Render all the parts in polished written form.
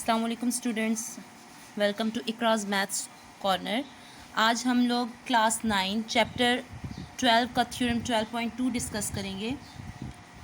अस्सलाम वालेकुम students, welcome to Ikraj maths corner. आज हम लोग क्लास 9 चैप्टर 12 का थ्योरम 12.2 डिस्कस करेंगे।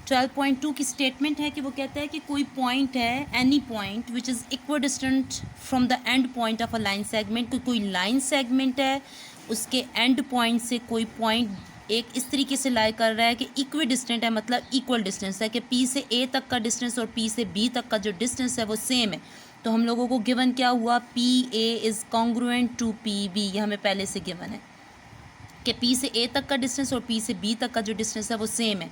12.2 की स्टेटमेंट है कि वो कहता है कि कोई पॉइंट है, any point which is equal distant from the end point of a line segment. कोई लाइन सेगमेंट है, उसके एंड पॉइंट से कोई पॉइंट एक इस तरीके से लाई कर रहा है कि इक्वी डिस्टेंट है, मतलब इक्वल डिस्टेंस है कि P से A तक का डिस्टेंस और P से B तक का जो डिस्टेंस है वो सेम है। तो हम लोगों को गिवन क्या हुआ, PA is congruent to PB। ये हमें पहले से गिवन है कि P से A तक का डिस्टेंस और P से B तक का जो डिस्टेंस है वो सेम है।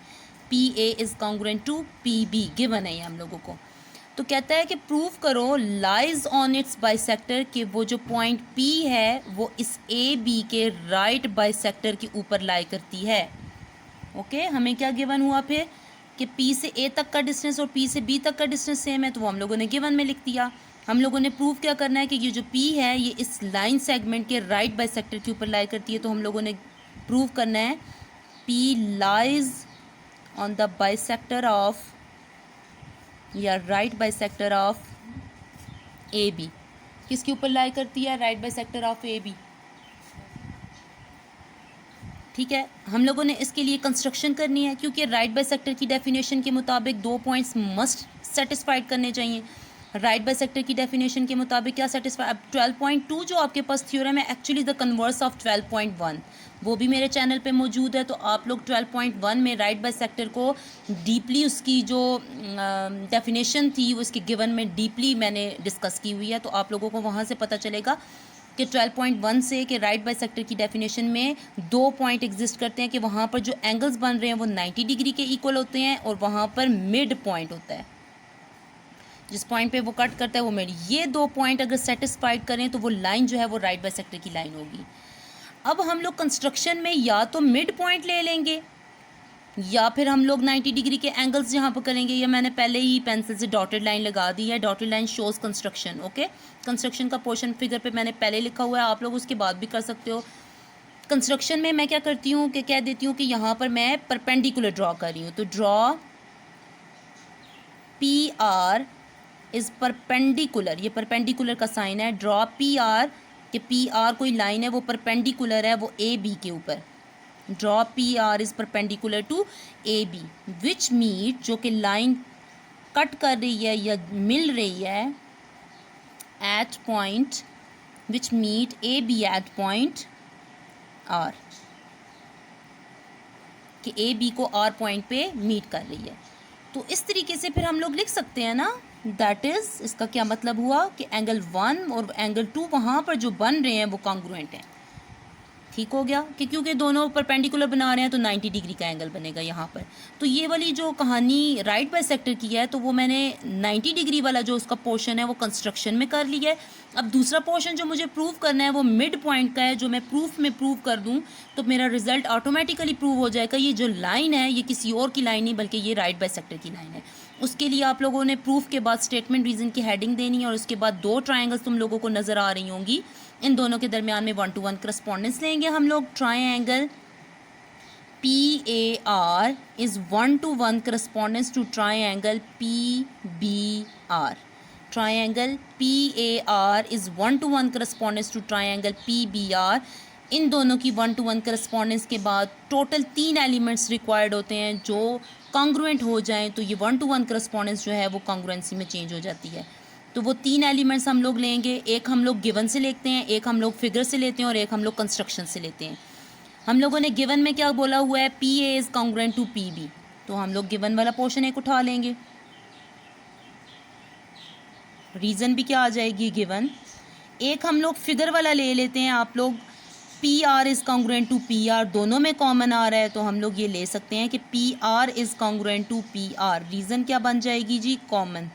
PA is congruent to PB given है ये हम लोगों को। तो कहता है कि प्रूव करो लाइज ऑन इट्स बाइसेक्टर कि वो जो पॉइंट P है वो इस AB के राइट बाइसेक्टर के ऊपर लाई करती है। ओके, हमें क्या गिवन हुआ फिर कि P से A तक का डिस्टेंस और P से B तक का डिस्टेंस सेम है, तो वो हम लोगों ने गिवन में लिख दिया। हम लोगों ने प्रूव क्या करना है कि ये जो P है ये इस लाइन सेगमेंट के राइट बाइसेक्टर के ऊपर लाई करती है। तो हम लोगों ने प्रूव करना है P lies on the bisector of या right bisector of A B. किसके ऊपर लाई करती है? Right bisector of A B. ठीक है, हम लोगों ने इसके लिए कंस्ट्रक्शन करनी है क्योंकि राइट बाइसेक्टर की डेफिनेशन के मुताबिक दो पॉइंट्स मस्ट सेटिस्फाइड करने चाहिए। राइट बाइसेक्टर की डेफिनेशन के मुताबिक क्या सेटिस्फाई, अब 12.2 जो आपके पास थ्योरम है एक्चुअली द कन्वर्स ऑफ 12.1 वो भी मेरे चैनल पे मौजूद है। तो आप लोग 12.1 में राइट बाइसेक्टर को डीपली उसकी जो डेफिनेशन थी वो उसके गिवन में डीपली मैंने डिस्कस की हुई है। तो आप लोगों को वहाँ से पता चलेगा कि 12.1 से कि राइट बाइसेक्टर की डेफिनेशन में दो पॉइंट एग्जिस्ट करते हैं कि वहाँ पर जो एंगल्स बन रहे हैं वो 90 डिग्री के इक्वल होते हैं और वहाँ पर मिड पॉइंट होता है, जिस पॉइंट पे वो कट करता है वो मिड। ये दो पॉइंट अगर सेटिस्फाइड करें तो वो लाइन जो है वो राइट बाइसेक्टर की लाइन होगी। अब हम लोग कंस्ट्रक्शन में या तो मिड पॉइंट ले लेंगे या फिर हम लोग 90 डिग्री के एंगल्स यहाँ पर करेंगे। या मैंने पहले ही पेंसिल से डॉटेड लाइन लगा दी है, dotted line shows construction. Okay, construction का पोर्शन फिगर पे मैंने पहले लिखा हुआ है, आप लोग उसके बाद भी कर सकते हो। कंस्ट्रक्शन में मैं क्या करती हूँ कि कह देती हूँ कि यहाँ पर मैं परपेंडिकुलर ड्रॉ कर रही हूँ। तो draw P R is perpendicular, ये परपेंडिकुलर का साइन है। ड्रॉ पी आर कि पी आर कोई लाइन है वो परपेंडिकुलर है वो ए बी के ऊपर। Draw P R is perpendicular to A B which meet, जो कि लाइन कट कर रही है या मिल रही है at point which meet A B at point R, कि ए बी को आर पॉइंट पे मीट कर रही है। तो इस तरीके से फिर हम लोग लिख सकते हैं ना, दैट इज़ इसका क्या मतलब हुआ कि एंगल 1 और एंगल 2 वहाँ पर जो बन रहे हैं वो कॉन्ग्रुएंट हैं। ठीक हो गया कि क्योंकि दोनों परपेंडिकुलर बना रहे हैं तो 90 डिग्री का एंगल बनेगा यहाँ पर। तो ये वाली जो कहानी राइट बाइसेक्टर की है तो वो मैंने 90 डिग्री वाला जो उसका पोर्शन है वो कंस्ट्रक्शन में कर लिया है। अब दूसरा पोर्शन जो मुझे प्रूव करना है वो मिड पॉइंट का है, जो मैं प्रूफ में प्रूव कर दूँ तो मेरा रिजल्ट ऑटोमेटिकली प्रूव हो जाएगा। ये जो लाइन है ये किसी और की लाइन नहीं बल्कि ये राइट बाइसेक्टर की लाइन है। उसके लिए आप लोगों ने प्रूफ के बाद स्टेटमेंट रीज़न की हेडिंग देनी है और उसके बाद दो ट्रायंगल्स तुम लोगों को नज़र आ रही होंगी, इन दोनों के दरमियान में 1 to 1 करस्पॉन्डेंस लेंगे हम लोग। Triangle PAR is 1 to 1 correspondence to triangle PBR। Triangle PAR is 1 to 1 correspondence to triangle PBR। इन दोनों की 1 to 1 करस्पॉन्डेंस के बाद टोटल 3 एलिमेंट्स रिक्वायर्ड होते हैं जो कॉन्ग्रुएंट हो जाएं तो ये 1 to 1 करस्पॉन्डेंस जो है वो कॉन्ग्रुएंसी में चेंज हो जाती है। तो वो 3 एलिमेंट्स हम लोग लेंगे, एक हम लोग गिवन से लेते हैं, एक हम लोग फिगर से लेते हैं और एक हम लोग कंस्ट्रक्शन से लेते हैं। हम लोगों ने गिवन में क्या बोला हुआ है, PA is congruent to PB, तो हम लोग गिवन वाला पोर्शन एक उठा लेंगे। रीज़न भी क्या आ जाएगी, गिवन। एक हम लोग फिगर वाला ले लेते हैं, आप लोग PR is congruent to PR, दोनों में कॉमन आ रहा है तो हम लोग ये ले सकते हैं कि PR is congruent to PR। Reason क्या बन जाएगी जी, कॉमन।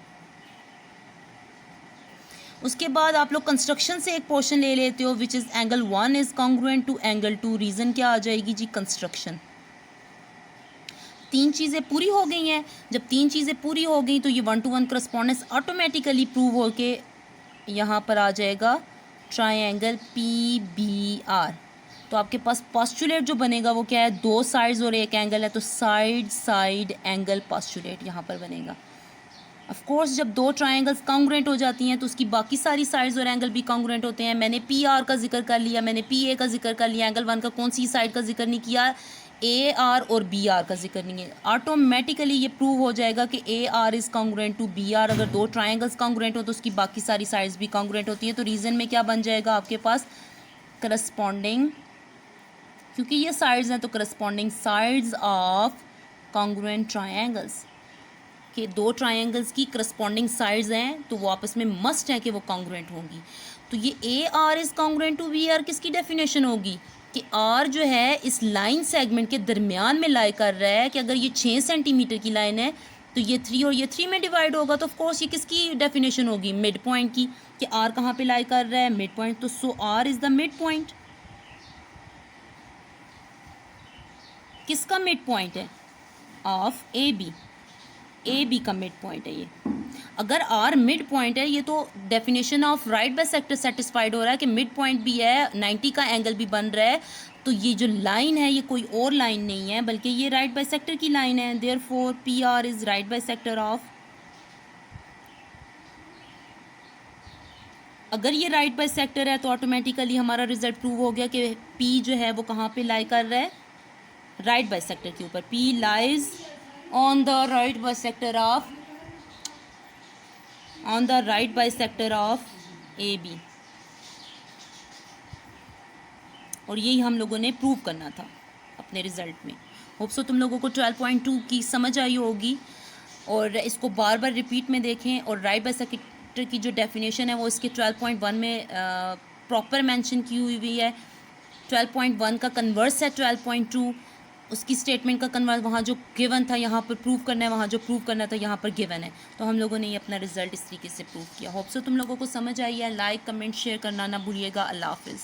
उसके बाद आप लोग कंस्ट्रक्शन से एक पोर्शन ले लेते हो which is angle 1 is congruent to angle 2। Reason क्या आ जाएगी जी, कंस्ट्रक्शन। 3 चीज़ें पूरी हो गई हैं। जब 3 चीज़ें पूरी हो गई तो ये 1 to 1 करस्पॉन्डेंस ऑटोमेटिकली प्रूव हो के यहाँ पर आ जाएगा ट्रायंगल PBR। तो आपके पास पोस्टुलेट जो बनेगा वो क्या है, दो साइड्स और एक एंगल है तो साइड साइड एंगल पोस्टुलेट यहाँ पर बनेगा। ऑफ कोर्स जब दो ट्रायंगल्स कॉन्ग्रुएंट हो जाती हैं तो उसकी बाकी सारी साइड्स और एंगल भी कॉन्ग्रुएंट होते हैं। मैंने पी आर का जिक्र कर लिया, मैंने पी ए का जिक्र कर लिया, एंगल वन का कौन सी साइड का जिक्र नहीं किया, ए आर और बी आर का जिक्र नहीं है। ऑटोमेटिकली ये प्रूव हो जाएगा कि A R is congruent to B R. अगर दो ट्राइंगल्स कॉन्ग्रुएंट हो तो उसकी बाकी सारी साइड्स भी कॉन्ग्रुएंट होती हैं। तो रीज़न में क्या बन जाएगा आपके पास, करस्पॉन्डिंग, क्योंकि ये साइड्स हैं तो corresponding sides of congruent triangles, कि दो ट्रायंगल्स की करस्पॉन्डिंग साइड्स हैं तो वो आपस में मस्ट है कि वो कॉन्ग्रुएंट होंगी। तो ये A R is congruent to B R किसकी डेफिनेशन होगी कि आर जो है इस लाइन सेगमेंट के दरमियान में लाई कर रहा है, कि अगर ये 6 सेंटीमीटर की लाइन है तो ये 3 और ये 3 में डिवाइड होगा, तो ऑफकोर्स ये किसकी डेफिनेशन होगी, मिड पॉइंट की, कि आर कहाँ पे लाई कर रहा है, मिड पॉइंट। तो so R is the mid point. किसका मिड पॉइंट है, ऑफ ए बी का मिड पॉइंट है ये। अगर आर मिड पॉइंट है, ये तो definition of right bisector satisfied हो रहा है कि मिड पॉइंट भी है, 90 का एंगल भी बन रहा है। तो ये जो लाइन है ये कोई और लाइन नहीं है बल्कि ये राइट बाइसेक्टर की लाइन है। Therefore P R is right bisector of, अगर ये राइट बाइसेक्टर है तो ऑटोमेटिकली हमारा रिजल्ट प्रूव हो गया कि पी जो है वो कहाँ पे लाई कर रहा है, राइट बाइसेक्टर के ऊपर। P lies on the right bisector of, on the right bisector of A B. और यही हम लोगों ने प्रूव करना था अपने रिज़ल्ट में। होप सो तुम लोगों को 12.2 की समझ आई होगी, और इसको बार बार रिपीट में देखें। और राइट बाइसेक्टर की जो डेफिनेशन है वो इसके 12.1 में प्रॉपर मेंशन की हुई है। 12.1 का कन्वर्स है 12.2, उसकी स्टेटमेंट का कन्वर्स वहाँ जो गिवन था यहाँ पर प्रूव करना है, वहाँ जो प्रूव करना था यहाँ पर गिवन है। तो हम लोगों ने ये अपना रिजल्ट इस तरीके से प्रूव किया। होप सो तुम लोगों को समझ आई है। लाइक कमेंट शेयर करना ना भूलिएगा। अल्लाह हाफिज़।